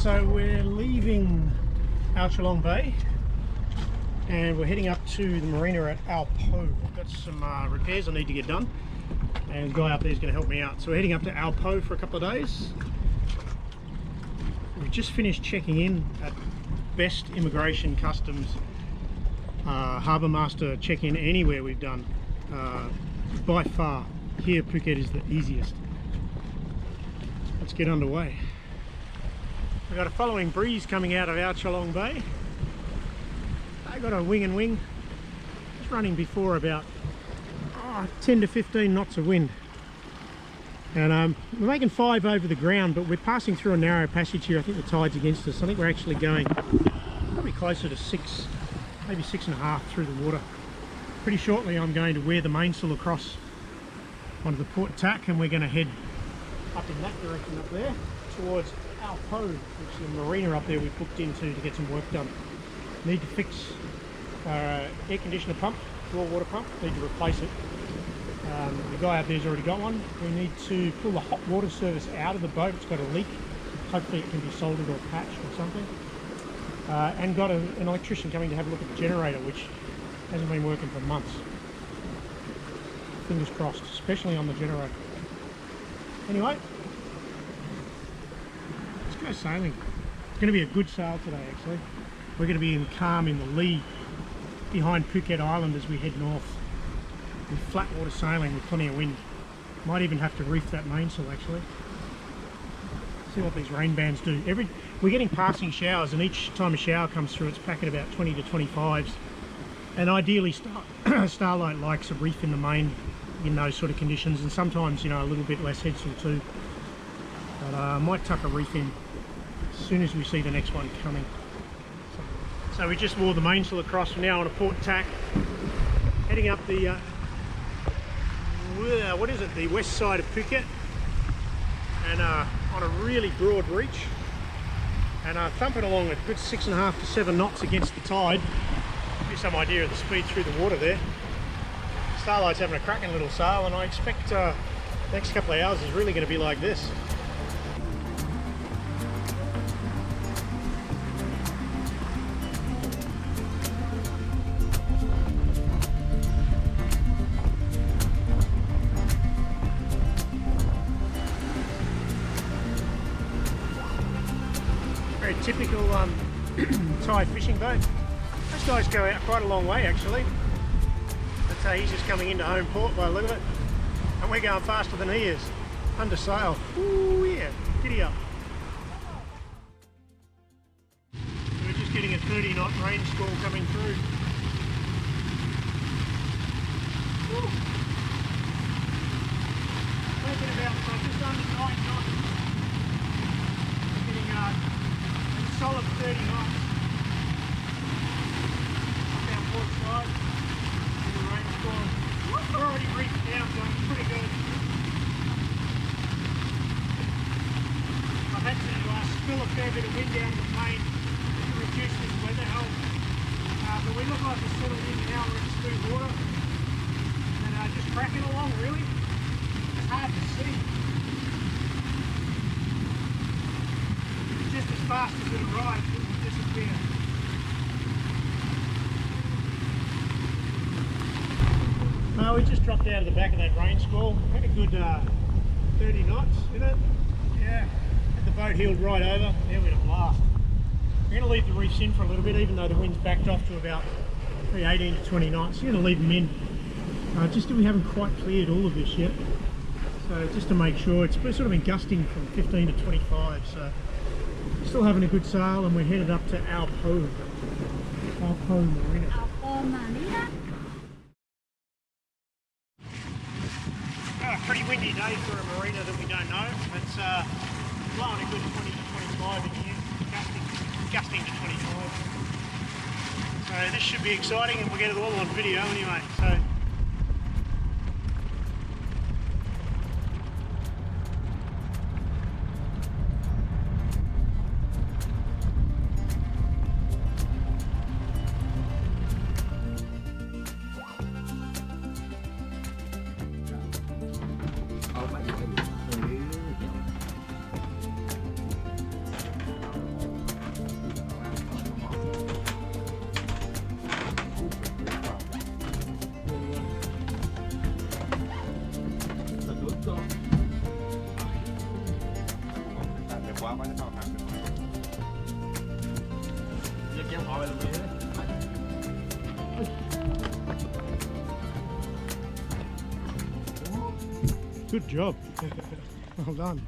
So we're leaving Chaolong Bay and we're heading up to the marina at Ao Po. I've got some repairs I need to get done and the guy up there is going to help me out. So we're heading up to Ao Po for a couple of days. We've just finished checking in at best immigration customs harbour master check-in anywhere we've done. By far here Phuket is the easiest. Let's get underway. We've got a following breeze coming out of our Chaolong Bay. I got a wing and wing. It's running before about 10 to 15 knots of wind. And we're making 5 over the ground, but we're passing through a narrow passage here. I think the tide's against us. I think we're actually going probably closer to 6, maybe 6.5 through the water. Pretty shortly I'm going to wear the mainsail across onto the port tack and we're going to head up in that direction up there towards Ao Po, which is a marina up there we've booked into to get some work done. Need to fix our air conditioner pump, raw water pump, need to replace it. The guy up there's already got one. We need to pull the hot water service out of the boat, it's got a leak. Hopefully it can be soldered or patched or something. And got an electrician coming to have a look at the generator, which hasn't been working for months. Fingers crossed, especially on the generator. Anyway, let's go sailing. It's going to be a good sail today actually. We're going to be in calm in the lee behind Phuket Island as we head north. With flat water sailing with plenty of wind. Might even have to reef that mainsail actually. See what these rain bands do. We're getting passing showers and each time a shower comes through it's packing about 20 to 25s. And ideally Starlight likes a reef in the main in those sort of conditions, and sometimes, you know, a little bit less headsail too. But I might tuck a reef in as soon as we see the next one coming. So we just wore the mainsail across. We're now on a port tack, heading up the what is it? The west side of Phuket, and on a really broad reach, and thumping along a good 6.5 to 7 knots against the tide. Give you some idea of the speed through the water there. Starlight's having a cracking little sail, and I expect the next couple of hours is really going to be like this. Very typical Thai fishing boat. Those guys go out quite a long way actually. But he's just coming into home port by the look of it. And we're going faster than he is. Under sail. Ooh yeah, giddy up. So we're just getting a 30 knot rain squall coming through. Woo. Making about just under 9 knots. We're getting a solid 30 knots. Down port side. We're already reefed down, so it's pretty good. I've had to spill a fair bit of wind down the main to reduce this weather help. But we look like we're settled in now, we're in smooth water. And just cracking along really. It's hard to see. Just as fast as it arrives, it will disappear. We just dropped out of the back of that rain squall. Had a good 30 knots in it. Yeah, had the boat heeled right over. There we had a blast. We're going to leave the reefs in for a little bit, even though the wind's backed off to about 18 to 20 knots. We're going to leave them in. Just that we haven't quite cleared all of this yet. So just to make sure, it's sort of been gusting from 15 to 25. So still having a good sail, and we're headed up to Ao Po. Ao Po Marina. Ao Po Marina. Pretty windy day for a marina that we don't know. It's blowing a good 20 to 25 in here, gusting to 25. So this should be exciting, and we'll get it all on video anyway. So. Good job. Well done.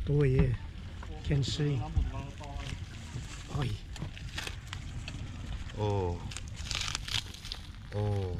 Oh yeah, can see. Oi. Oh. Oh.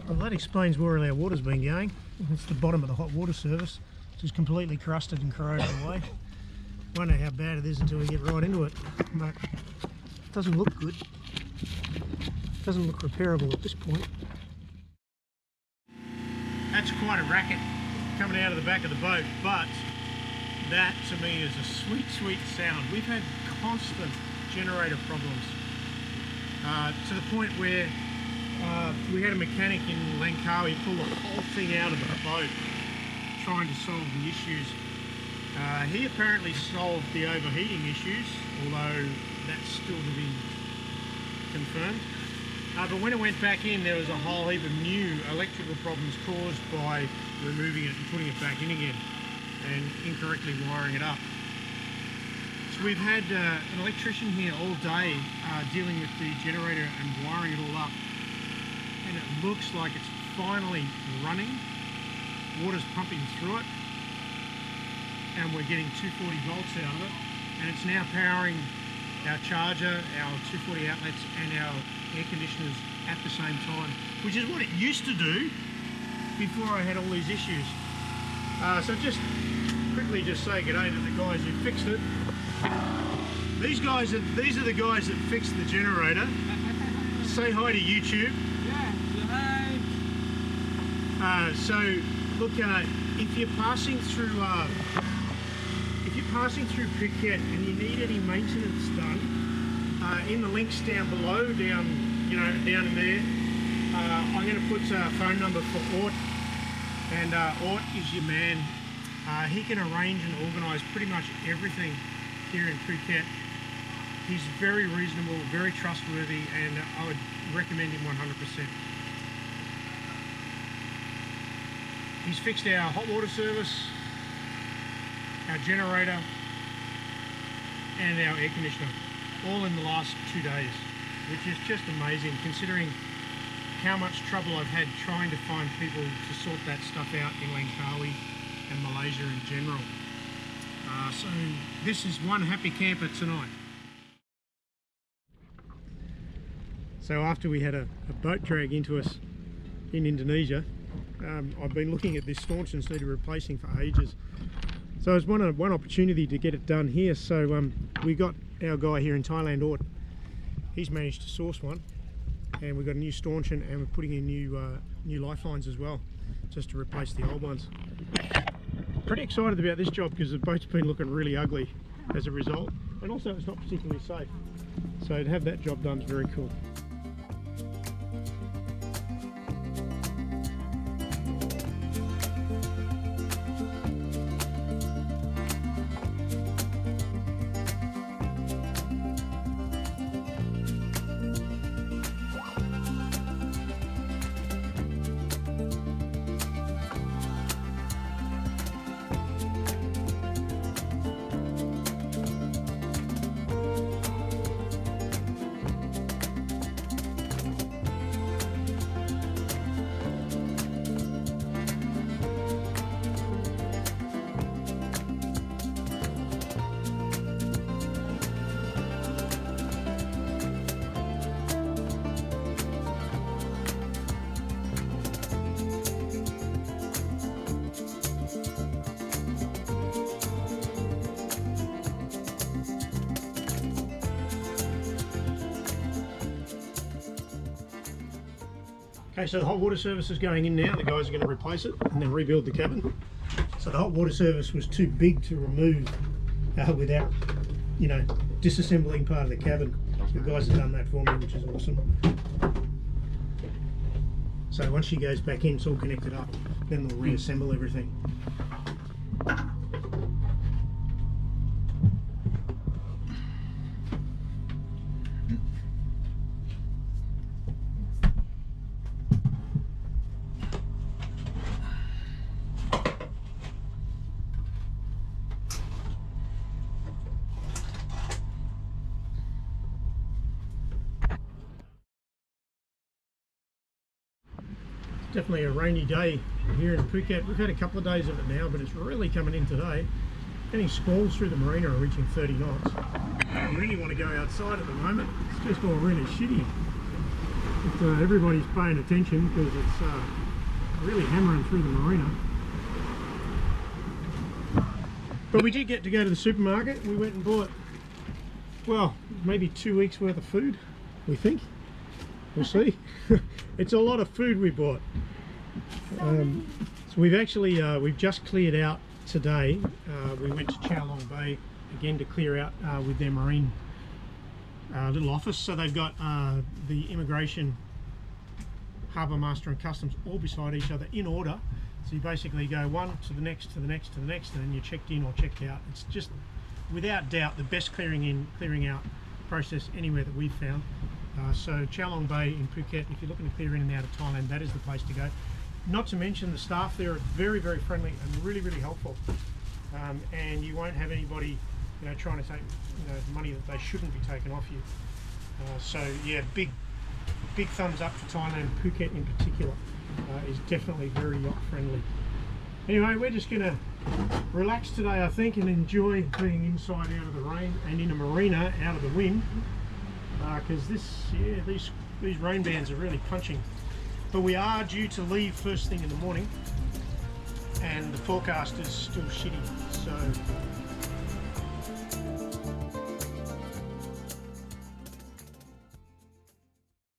Well, that explains where all our water's been going. It's the bottom of the hot water service, which is completely crusted and corroded away. Won't know how bad it is until we get right into it, but it doesn't look good. It doesn't look repairable at this point. That's quite a racket coming out of the back of the boat, but that to me is a sweet, sweet sound. We've had constant generator problems to the point where we had a mechanic in Langkawi pull the whole thing out of the boat trying to solve the issues. He apparently solved the overheating issues, although that's still to be confirmed. But when it went back in, there was a whole heap of new electrical problems caused by removing it and putting it back in again and incorrectly wiring it up. So we've had an electrician here all day dealing with the generator and wiring it all up, and it looks like it's finally running. Water's pumping through it, and we're getting 240 volts out of it, and it's now powering our charger, our 240 outlets and our air conditioners at the same time, which is what it used to do before I had all these issues. So just quickly just say good day to the guys who fixed it. These are the guys that fixed the generator. Say hi to YouTube. Yeah, say hi. So look, if you're passing through Phuket and you need any maintenance done, in the links down below, down in there, I'm going to put a phone number for Oort, and Oort is your man. He can arrange and organise pretty much everything here in Phuket. He's very reasonable, very trustworthy, and I would recommend him 100%. He's fixed our hot water service, our generator, and our air conditioner, all in the last 2 days, which is just amazing considering how much trouble I've had trying to find people to sort that stuff out in Langkawi and Malaysia in general. So this is one happy camper tonight. So after we had a boat drag into us in Indonesia, I've been looking at this staunch and needed replacing for ages. So it was one opportunity to get it done here. So we got our guy here in Thailand, Oort. He's managed to source one, and we've got a new stanchion, and we're putting in new lifelines as well, just to replace the old ones. Pretty excited about this job because the boat's been looking really ugly as a result, and also it's not particularly safe. So to have that job done is very cool. Okay, so the hot water service is going in now. The guys are going to replace it and then rebuild the cabin. So the hot water service was too big to remove without, disassembling part of the cabin. So the guys have done that for me, which is awesome. So once she goes back in, it's all connected up. Then they'll reassemble everything. definitely a rainy day here in Phuket. We've had a couple of days of it now, but it's really coming in today. Getting squalls through the marina are reaching 30 knots. I really want to go outside at the moment. It's just all really shitty. But, everybody's paying attention because it's really hammering through the marina. But we did get to go to the supermarket. We went and bought, well, maybe 2 weeks worth of food, we think. We'll see. It's a lot of food we bought. So we've actually, we've just cleared out today. We went to Chaolong Bay again to clear out with their marine little office. So they've got the immigration, harbour master and customs all beside each other in order. So you basically go one to the next, to the next, to the next, and then you're checked in or checked out. It's just, without doubt, the best clearing in, clearing out process anywhere that we've found. So Chaolong Bay in Phuket, if you're looking to clear in and out of Thailand, that is the place to go. Not to mention the staff there are very, very friendly and really, really helpful. And you won't have anybody, you know, trying to take, you know, money that they shouldn't be taken off you. So yeah, big thumbs up for Thailand. Phuket in particular is definitely very yacht friendly. Anyway, we're just gonna relax today, I think, and enjoy being inside out of the rain and in a marina out of the wind, because these rain bands are really punching. But we are due to leave first thing in the morning, and the forecast is still shitty, so